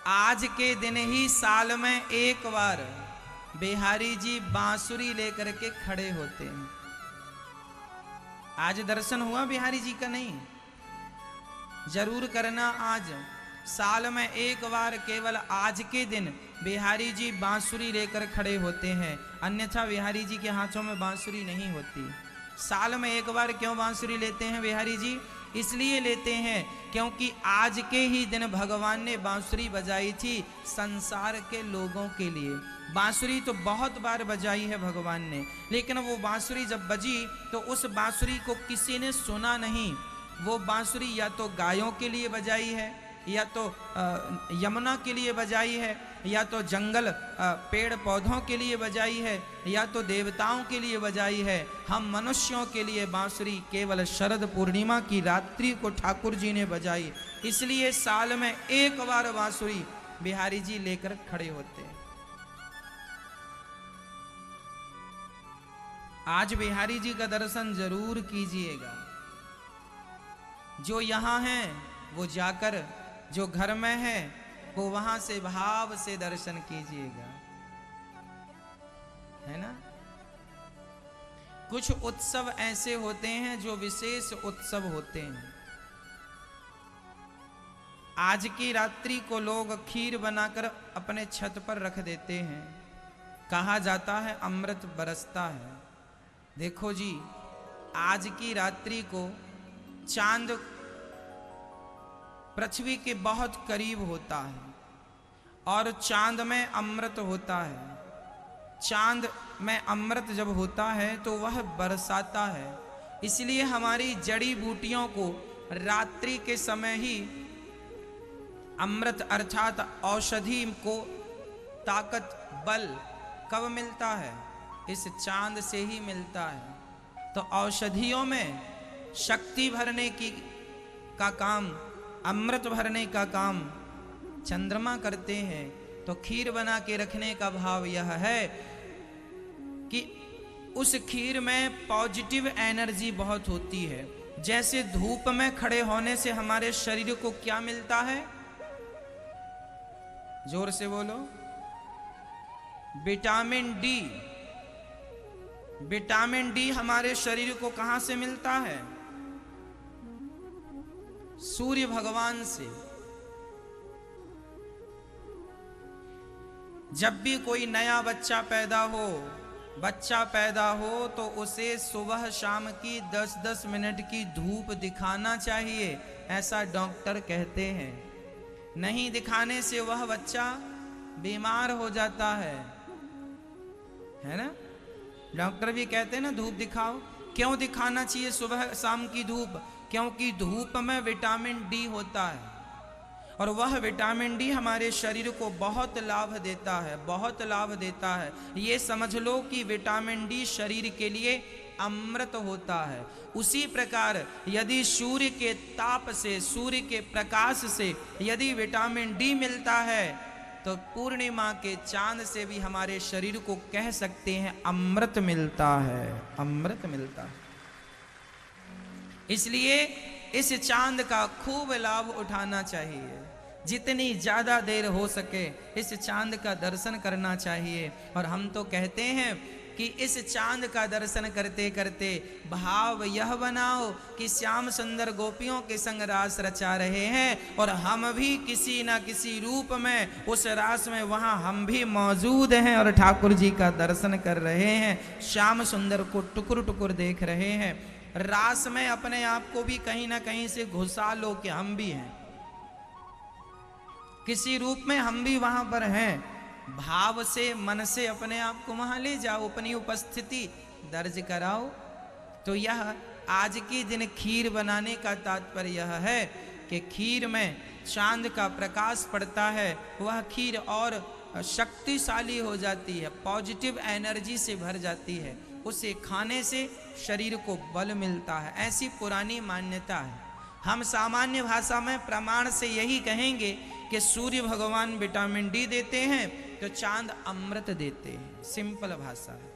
आज के दिन ही साल में एक बार बिहारी जी बांसुरी लेकर के खड़े होते हैं। आज दर्शन हुआ बिहारी जी का? नहीं, जरूर करना। आज साल में एक बार केवल आज के दिन बिहारी जी बांसुरी लेकर खड़े होते हैं, अन्यथा बिहारी जी के हाथों में बांसुरी नहीं होती। साल में एक बार क्यों बांसुरी लेते हैं बिहारी जी? इसलिए लेते हैं क्योंकि आज के ही दिन भगवान ने बांसुरी बजाई थी संसार के लोगों के लिए। बांसुरी तो बहुत बार बजाई है भगवान ने, लेकिन वो बांसुरी जब बजी तो उस बांसुरी को किसी ने सुना नहीं। वो बांसुरी या तो गायों के लिए बजाई है, या तो यमुना के लिए बजाई है, या तो जंगल पेड़ पौधों के लिए बजाई है, या तो देवताओं के लिए बजाई है। हम मनुष्यों के लिए बांसुरी केवल शरद पूर्णिमा की रात्रि को ठाकुर जी ने बजाई, इसलिए साल में एक बार बांसुरी बिहारी जी लेकर खड़े होते हैं। आज बिहारी जी का दर्शन जरूर कीजिएगा। जो यहाँ हैं वो जाकर, जो घर में है वो वहां से भाव से दर्शन कीजिएगा, है ना। कुछ उत्सव ऐसे होते हैं जो विशेष उत्सव होते हैं। आज की रात्रि को लोग खीर बनाकर अपने छत पर रख देते हैं। कहा जाता है अमृत बरसता है। देखो जी, आज की रात्रि को चांद पृथ्वी के बहुत करीब होता है और चांद में अमृत होता है। चांद में अमृत जब होता है तो वह बरसाता है। इसलिए हमारी जड़ी बूटियों को रात्रि के समय ही अमृत अर्थात औषधि को ताकत बल कब मिलता है? इस चांद से ही मिलता है। तो औषधियों में शक्ति भरने का काम, अमृत भरने का काम चंद्रमा करते हैं। तो खीर बना के रखने का भाव यह है कि उस खीर में पॉजिटिव एनर्जी बहुत होती है। जैसे धूप में खड़े होने से हमारे शरीर को क्या मिलता है? जोर से बोलो। Vitamin D. विटामिन डी हमारे शरीर को कहां से मिलता है? सूर्य भगवान से। जब भी कोई नया बच्चा पैदा हो तो उसे सुबह शाम की 10-10 मिनट की धूप दिखाना चाहिए, ऐसा डॉक्टर कहते हैं। नहीं दिखाने से वह बच्चा बीमार हो जाता है ना। डॉक्टर भी कहते हैं ना धूप दिखाओ। क्यों दिखाना चाहिए सुबह शाम की धूप? क्योंकि धूप में विटामिन डी होता है और वह विटामिन डी हमारे शरीर को बहुत लाभ देता है, बहुत लाभ देता है। ये समझ लो कि विटामिन डी शरीर के लिए अमृत होता है। उसी प्रकार यदि सूर्य के ताप से, सूर्य के प्रकाश से यदि विटामिन डी मिलता है तो पूर्णिमा के चांद से भी हमारे शरीर को कह सकते हैं अमृत मिलता है, अमृत मिलता है। इसलिए इस चांद का खूब लाभ उठाना चाहिए। जितनी ज्यादा देर हो सके इस चांद का दर्शन करना चाहिए। और हम तो कहते हैं कि इस चांद का दर्शन करते करते भाव यह बनाओ कि श्याम सुंदर गोपियों के संग रास रचा रहे हैं और हम भी किसी ना किसी रूप में उस रास में वहां हम भी मौजूद हैं और ठाकुर जी का दर्शन कर रहे हैं, श्याम सुंदर को टुकुर टुकुर देख रहे हैं। रास में अपने आप को भी कहीं ना कहीं से घुसा लो कि हम भी हैं, किसी रूप में हम भी वहां पर हैं। भाव से, मन से अपने आप को वहां ले जाओ, अपनी उपस्थिति दर्ज कराओ। तो यह आज के दिन खीर बनाने का तात्पर्य यह है कि खीर में चांद का प्रकाश पड़ता है, वह खीर और शक्तिशाली हो जाती है, पॉजिटिव एनर्जी से भर जाती है। उसे खाने से शरीर को बल मिलता है, ऐसी पुरानी मान्यता है। हम सामान्य भाषा में प्रमाण से यही कहेंगे कि सूर्य भगवान विटामिन डी देते हैं तो चांद अमृत देते हैं। सिंपल भाषा है।